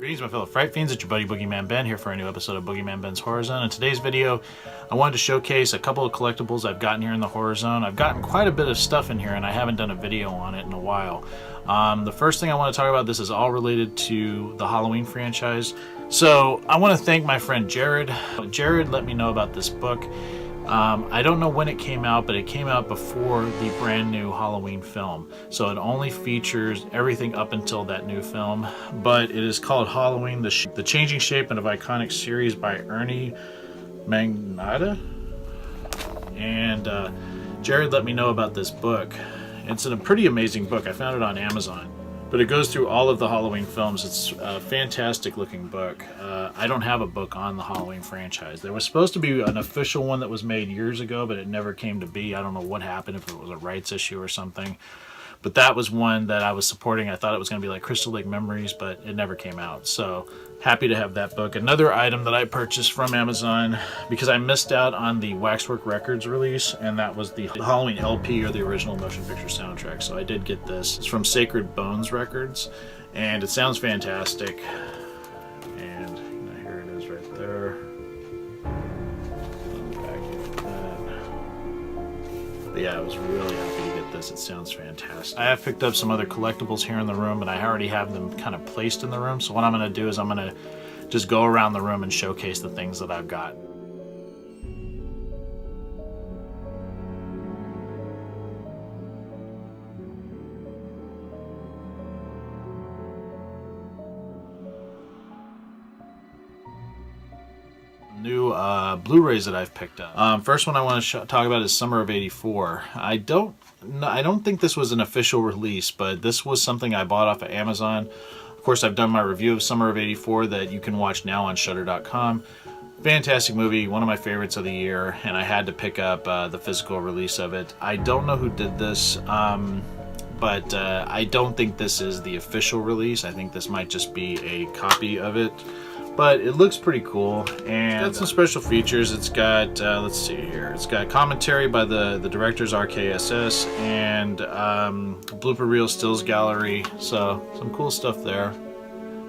Greetings, my fellow Fright Fiends. It's your buddy Boogeyman Ben here for a new episode of Boogeyman Ben's Horror Zone. In today's video, I wanted to showcase a couple of collectibles I've gotten here in the Horror Zone. I've gotten quite a bit of stuff in here, and I haven't done a video on it in a while. The first thing I want to talk about, this is all related to the Halloween franchise. So I want to thank my friend Jared. Jared let me know about this book. I don't know when it came out, but it came out before the brand new Halloween film. So it only features everything up until that new film. But it is called Halloween, the Changing Shape of Iconic Series by Ernie Magnata. And Jared let me know about this book. It's a pretty amazing book. I found it on Amazon. But it goes through all of the Halloween films. It's a fantastic looking book. I don't have a book on the Halloween franchise. There was supposed to be an official one that was made years ago, but it never came to be. I don't know what happened, if it was a rights issue or something. But that was one that I was supporting. I thought it was going to be like Crystal Lake Memories, but it never came out. So happy to have that book. Another item that I purchased from Amazon because I missed out on the Waxwork Records release, and that was the Halloween LP or the original motion picture soundtrack. So I did get this. It's from Sacred Bones Records, and it sounds fantastic. And here it is right there. But yeah, I was really happy to get this. It sounds fantastic. I have picked up some other collectibles here in the room, and I already have them kind of placed in the room. So what I'm going to do is I'm going to just go around the room and showcase the things that I've got. New Blu-rays that I've picked up. First one I want to talk about is Summer of '84. I don't think this was an official release, but this was something I bought off of Amazon. Of course, I've done my review of Summer of '84 that you can watch now on Shudder.com. Fantastic movie, one of my favorites of the year, and I had to pick up the physical release of it. I don't know who did this, but I don't think this is the official release. I think this might just be a copy of it. But it looks pretty cool, and it's got some special features. It's got, let's see here, it's got commentary by the directors RKSS, and blooper reel stills gallery, so some cool stuff there.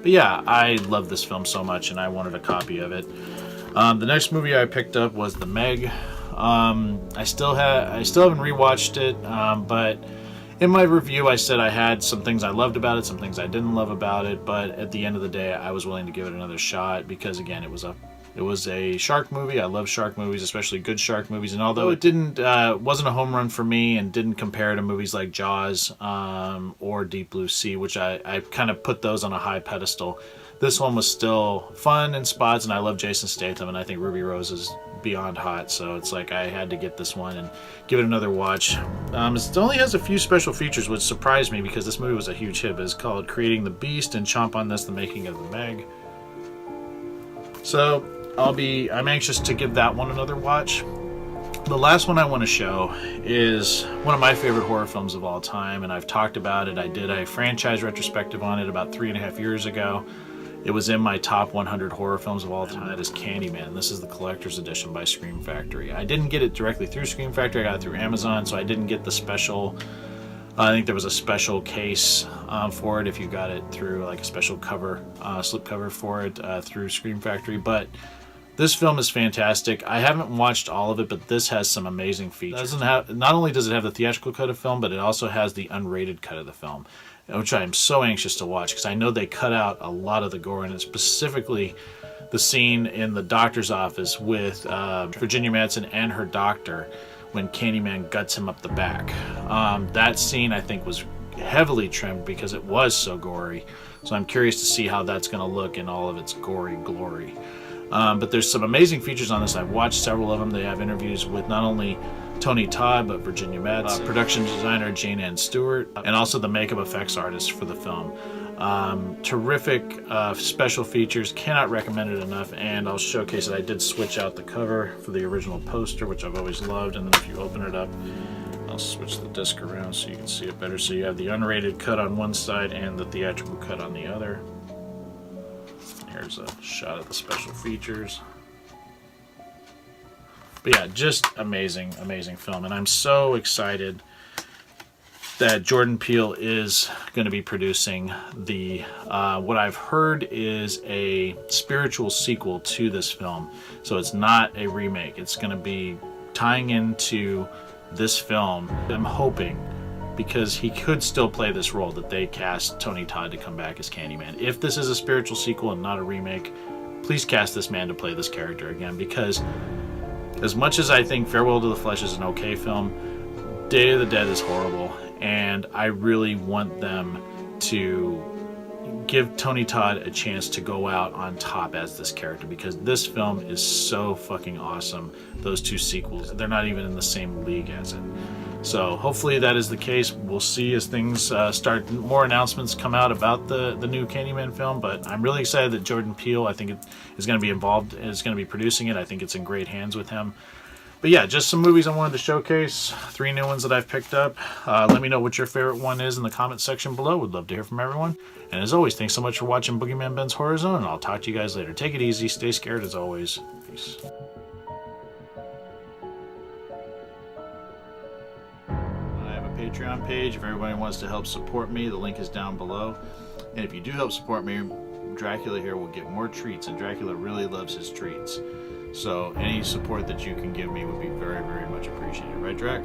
But yeah, I love this film so much, and I wanted a copy of it. The next movie I picked up was The Meg. I still haven't rewatched it, but in my review, I said I had some things I loved about it, some things I didn't love about it, but at the end of the day, I was willing to give it another shot because, again, it was a shark movie. I love shark movies, especially good shark movies, and although it wasn't a home run for me and didn't compare to movies like Jaws or Deep Blue Sea, which I kind of put those on a high pedestal, this one was still fun in spots, and I love Jason Statham, and I think Ruby Rose is beyond hot, so it's like I had to get this one and give it another watch. It only has a few special features, which surprised me because this movie was a huge hit. It's called Creating the Beast and Chomp on This, The Making of the Meg. So I'm anxious to give that one another watch. The last one I want to show is one of my favorite horror films of all time, and I've talked about it. I did a franchise retrospective on it about 3.5 years ago. It was in my top 100 horror films of all time. That is Candyman. This is the collector's edition by Scream Factory. I didn't get it directly through Scream Factory. I got it through Amazon, so I didn't get the special. I think there was a special case for it if you got it through like a special cover, slip cover for it through Scream Factory. But this film is fantastic. I haven't watched all of it, but this has some amazing features. Not only does it have the theatrical cut of film, but it also has the unrated cut of the film, which I am so anxious to watch because I know they cut out a lot of the gore, and it's specifically the scene in the doctor's office with Virginia Madsen and her doctor when Candyman guts him up the back. That scene I think was heavily trimmed because it was so gory, so I'm curious to see how that's going to look in all of its gory glory. But there's some amazing features on this. I've watched several of them. They have interviews with not only Tony Todd, but Virginia Madsen, production designer Jane Ann Stewart, and also the makeup effects artist for the film. Terrific special features. Cannot recommend it enough, and I'll showcase it. I did switch out the cover for the original poster, which I've always loved, and then if you open it up, I'll switch the disc around so you can see it better. So you have the unrated cut on one side and the theatrical cut on the other. Here's a shot of the special features. But yeah, just amazing, amazing film. And I'm so excited that Jordan Peele is going to be producing the what I've heard is a spiritual sequel to this film. So it's not a remake. It's going to be tying into this film. I'm hoping, because he could still play this role, that they cast Tony Todd to come back as Candyman. If this is a spiritual sequel and not a remake, please cast this man to play this character again, because as much as I think Farewell to the Flesh is an okay film, Day of the Dead is horrible, and I really want them to give Tony Todd a chance to go out on top as this character, because this film is so fucking awesome. Those two sequels, they're not even in the same league as it. So hopefully that is the case. We'll see as things start, more announcements come out about the new Candyman film, but I'm really excited that Jordan Peele, I think, it is going to be involved, is going to be producing it. I think it's in great hands with him. But yeah, just some movies I wanted to showcase. 3 new ones that I've picked up. Let me know what your favorite one is in the comment section below. Would love to hear from everyone. And as always, thanks so much for watching Boogeyman Ben's Horror Zone, and I'll talk to you guys later. Take it easy. Stay scared as always. Peace. I have a Patreon page if everybody wants to help support me. The link is down below. And if you do help support me, Dracula here will get more treats, and Dracula really loves his treats. So any support that you can give me would be very, very much appreciated. Right, Drac?